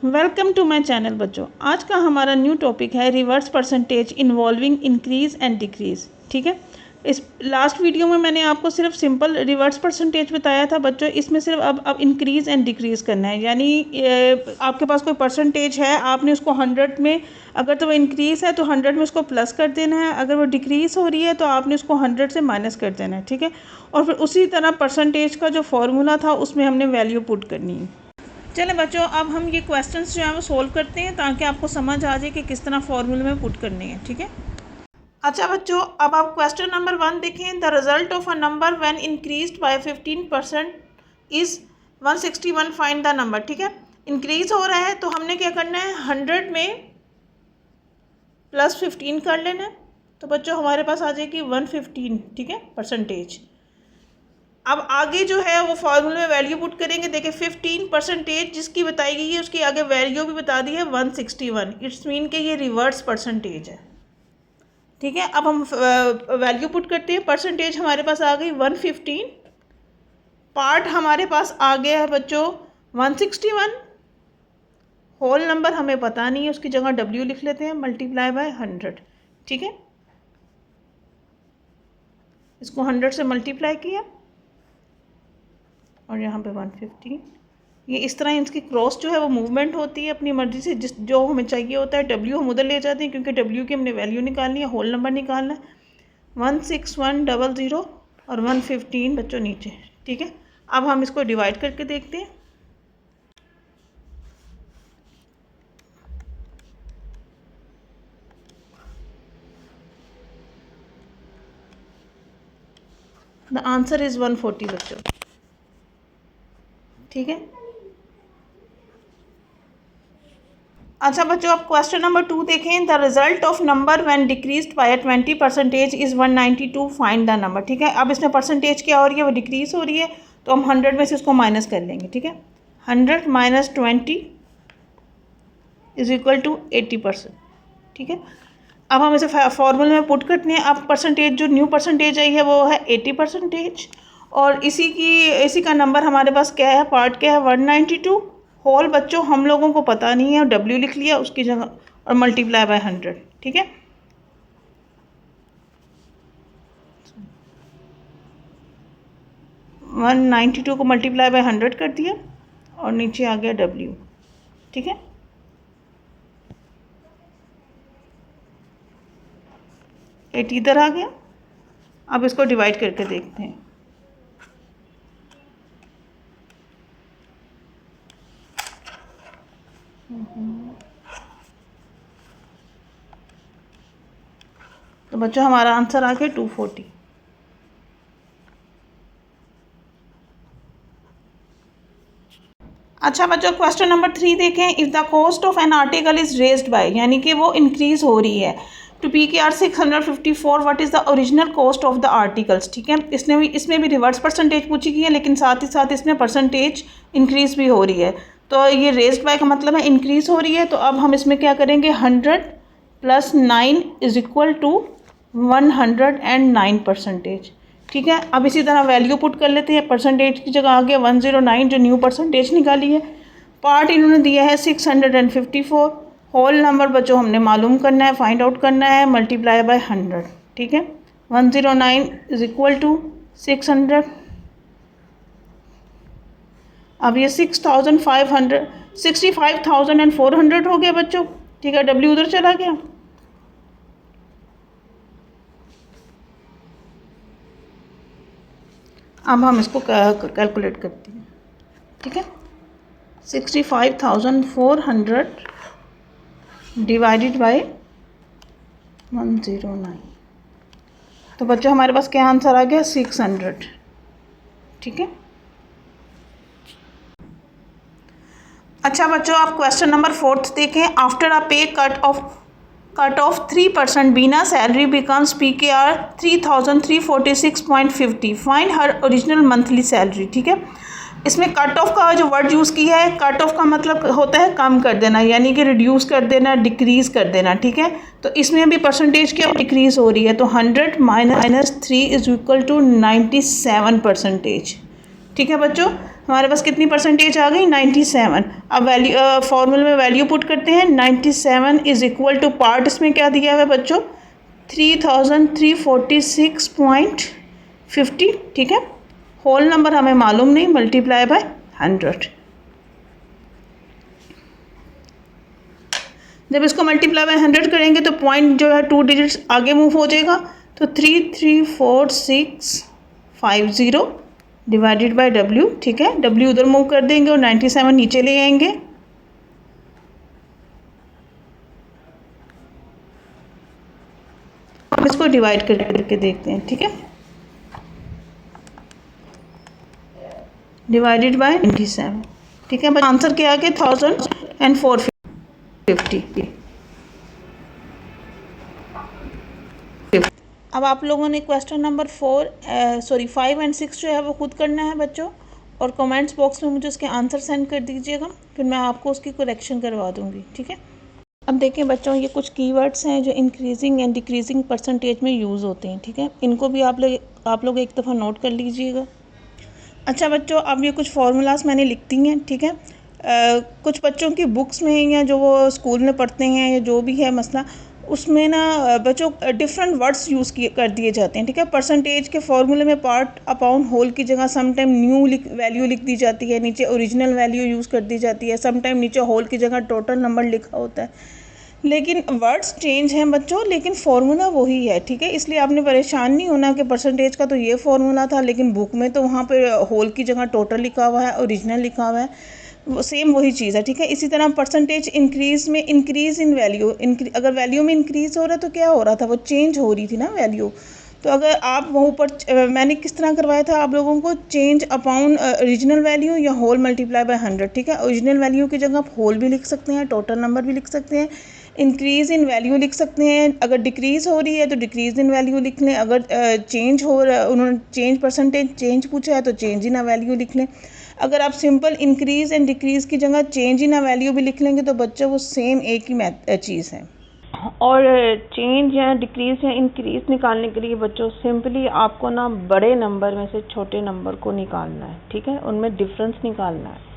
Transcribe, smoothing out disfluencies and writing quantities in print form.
Welcome to my channel बच्चों। आज का हमारा न्यू टॉपिक है reverse percentage involving increase and decrease. ठीक है, इस लास्ट वीडियो में मैंने आपको सिर्फ सिंपल रिवर्स परसेंटेज बताया था बच्चों। इसमें सिर्फ अब इंक्रीज़ एंड डिक्रीज़ करना है, यानी आपके पास कोई परसेंटेज है, आपने उसको 100 में, अगर तो वो इंक्रीज़ है तो 100 में उसको प्लस कर देना है, अगर वो डिक्रीज़ हो रही है तो आपने उसको 100 से माइनस कर देना है। ठीक है, और फिर उसी तरह परसेंटेज का जो फॉर्मूला था उसमें हमने वैल्यू पुट करनी है। चलें बच्चों, अब हम ये क्वेश्चंस जो हैं वो सोल्व करते हैं ताकि आपको समझ आ जाए कि किस तरह फॉर्मूले में पुट करनी है। ठीक है, अच्छा बच्चों, अब आप क्वेश्चन नंबर 1 देखें। The result of a number when increased by 15% is 161, find the number. ठीक है, इंक्रीज़ हो रहा है तो हमने क्या करना है, 100 में प्लस 15 कर लेना है। तो बच्चों हमारे पास आ जाएगी 115। ठीक है, परसेंटेज। अब आगे जो है वो फार्मूले में वैल्यू पुट करेंगे। देखिए 15% जिसकी बताई गई है उसकी आगे वैल्यू भी बता दी है 161। इट्स मीन कि ये रिवर्स परसेंटेज है। ठीक है, अब हम वैल्यू पुट करते हैं। परसेंटेज हमारे पास आ गई 115, पार्ट हमारे पास आ गया है बच्चों 161, होल नंबर हमें पता नहीं है, उसकी जगह W लिख लेते हैं, मल्टीप्लाई बाय 100। ठीक है, इसको 100 से मल्टीप्लाई किया और यहाँ पे 115। ये इस तरह इसकी क्रॉस जो है वो मूवमेंट होती है अपनी मर्ज़ी से, जिस जो हमें चाहिए होता है। W हम उधर ले जाते हैं क्योंकि W की हमने वैल्यू निकालनी है, होल नंबर निकालना है। 16100 और 115 बच्चों नीचे। ठीक है, अब हम इसको डिवाइड करके देखते हैं। द आंसर इज़ 140 बच्चों। ठीक है, अच्छा बच्चों, अब क्वेश्चन नंबर 2 देखें। The result of number when decreased bye 20% is 192, find the number. ठीक है, अब इसमें परसेंटेज क्या हो रही है, वो डिक्रीज़ हो रही है, तो हम 100 में से इसको माइनस कर लेंगे। ठीक है, 100 माइनस 20 इज इक्वल टू 80%। ठीक है, अब हम इसे फॉर्मूले में पुट करते हैं। अब परसेंटेज जो न्यू परसेंटेज आई है वो है 80%, और इसी का नंबर हमारे पास क्या है, पार्ट क्या है 192। होल बच्चों हम लोगों को पता नहीं है, W लिख लिया उसकी जगह और मल्टीप्लाई बाय 100। ठीक है, वन 192 को मल्टीप्लाई बाय 100 कर दिया और नीचे आ गया W। ठीक है, एट इधर आ गया। अब इसको डिवाइड करके देखते हैं। तो बच्चों हमारा आंसर आ गया 240। अच्छा बच्चों, क्वेश्चन नंबर 3 देखें। If the cost of an article is raised by, यानी कि वो इंक्रीज़ हो रही है, to PKR 654, what is the original cost of the articles. ठीक है, इसमें भी रिवर्स परसेंटेज पूछी गई है, लेकिन साथ ही साथ इसमें परसेंटेज इंक्रीज़ भी हो रही है। तो ये रेज्ड बाय का मतलब है इंक्रीज़ हो रही है। तो अब हम इसमें क्या करेंगे, 100 + 9 इज़ इक्वल टू 109%। ठीक है, अब इसी तरह वैल्यू पुट कर लेते हैं। परसेंटेज की जगह आ गया 109 जो न्यू परसेंटेज निकाली है। पार्ट इन्होंने दिया है 654। होल नंबर बच्चों हमने मालूम करना है, फाइंड आउट करना है, मल्टीप्लाई बाय 100। ठीक है, 109 इज इक्वल टू 600। अब ये 65,400 हो गया बच्चों। ठीक है, W उधर चला गया। अब हम इसको कैलकुलेट करते हैं। ठीक है, 65,400 डिवाइडेड बाय 109। तो बच्चों हमारे पास क्या आंसर आ गया, 600। ठीक है, अच्छा बच्चों, आप क्वेश्चन नंबर 4 देखें। After a pay cut off 3%, Bina salary becomes PKR 3,346.50, find her original monthly salary. ठीक है, इसमें कट ऑफ का जो वर्ड यूज़ किया है, कट ऑफ का मतलब होता है कम कर देना, यानी कि रिड्यूस कर देना, डिक्रीज़ कर देना। ठीक है, तो इसमें भी परसेंटेज क्या डिक्रीज़ हो रही है, तो 100 - 3 इज इक्वल टू 97%। ठीक है बच्चों, हमारे पास कितनी परसेंटेज आ गई 97। अब वैल्यू फॉर्मूले में वैल्यू पुट करते हैं। 97 इज इक्वल टू पार्ट इसमें क्या दिया हुआ है बच्चों 3346.50। ठीक है, होल नंबर हमें मालूम नहीं, मल्टीप्लाई बाय 100। जब इसको मल्टीप्लाई बाय 100 करेंगे तो पॉइंट जो है 2 डिजिट्स आगे मूव हो जाएगा, तो 334,650 डिवाइडेड बाय W। ठीक है, W उधर मूव कर देंगे और 97 नीचे ले आएंगे। हम इसको डिवाइड करके देखते हैं। ठीक है, डिवाइडेड बाय 97। ठीक है, आंसर क्या आ गया 1450। अब आप लोगों ने क्वेश्चन नंबर 5 एंड 6 जो है वो खुद करना है बच्चों, और कमेंट्स बॉक्स में मुझे उसके आंसर सेंड कर दीजिएगा, फिर मैं आपको उसकी करेक्शन करवा दूंगी। ठीक है, अब देखें बच्चों, ये कुछ कीवर्ड्स हैं जो इंक्रीजिंग एंड डिक्रीजिंग परसेंटेज में यूज़ होते हैं। ठीक है, इनको भी आप लोग एक दफ़ा नोट कर लीजिएगा। अच्छा बच्चों, अब ये कुछ फार्मूलाज मैंने लिख दी हैं। ठीक है, कुछ बच्चों की बुक्स में या जो वो स्कूल में पढ़ते हैं या जो भी है मसला, उसमें ना बच्चों डिफरेंट वर्ड्स यूज़ कर दिए जाते हैं। ठीक है, परसेंटेज के फॉर्मूले में पार्ट अपॉन होल की जगह समटाइम न्यू वैल्यू लिख दी जाती है, नीचे ओरिजिनल वैल्यू यूज़ कर दी जाती है, समटाइम नीचे होल की जगह टोटल नंबर लिखा होता है। लेकिन वर्ड्स चेंज हैं बच्चों, लेकिन फार्मूला वही है। ठीक है, इसलिए आपने परेशान नहीं होना कि परसेंटेज का तो ये फार्मूला था लेकिन बुक में तो वहाँ पे होल की जगह टोटल लिखा हुआ है, ओरिजिनल लिखा हुआ है, वो सेम वही चीज़ है। ठीक है, इसी तरह परसेंटेज इंक्रीज में इंक्रीज इन वैल्यू, अगर वैल्यू में इंक्रीज हो रहा तो क्या हो रहा था, वो चेंज हो रही थी ना वैल्यू। तो अगर आप वो ऊपर मैंने किस तरह करवाया था आप लोगों को, चेंज अपॉन ओरिजिनल वैल्यू या होल मल्टीप्लाई बाय 100। ठीक है, ओरिजिनल वैल्यू की जगह आप होल भी लिख सकते हैं, टोटल नंबर भी लिख सकते हैं, इंक्रीज़ इन वैल्यू लिख सकते हैं। अगर डिक्रीज़ हो रही है तो डिक्रीज़ इन वैल्यू लिख लें, अगर चेंज हो रहा उन्होंने चेंज परसेंटेज चेंज पूछा है तो चेंज इन वैल्यू लिख लें। अगर आप सिंपल इंक्रीज़ एंड डिक्रीज़ की जगह चेंज इन वैल्यू भी लिख लेंगे तो बच्चों वो सेम एक ही चीज़ है। और चेंज या डिक्रीज़ या इंक्रीज़ निकालने के लिए बच्चों सिंपली आपको ना बड़े नंबर में से छोटे नंबर को निकालना है। ठीक है, उनमें डिफरेंस निकालना है।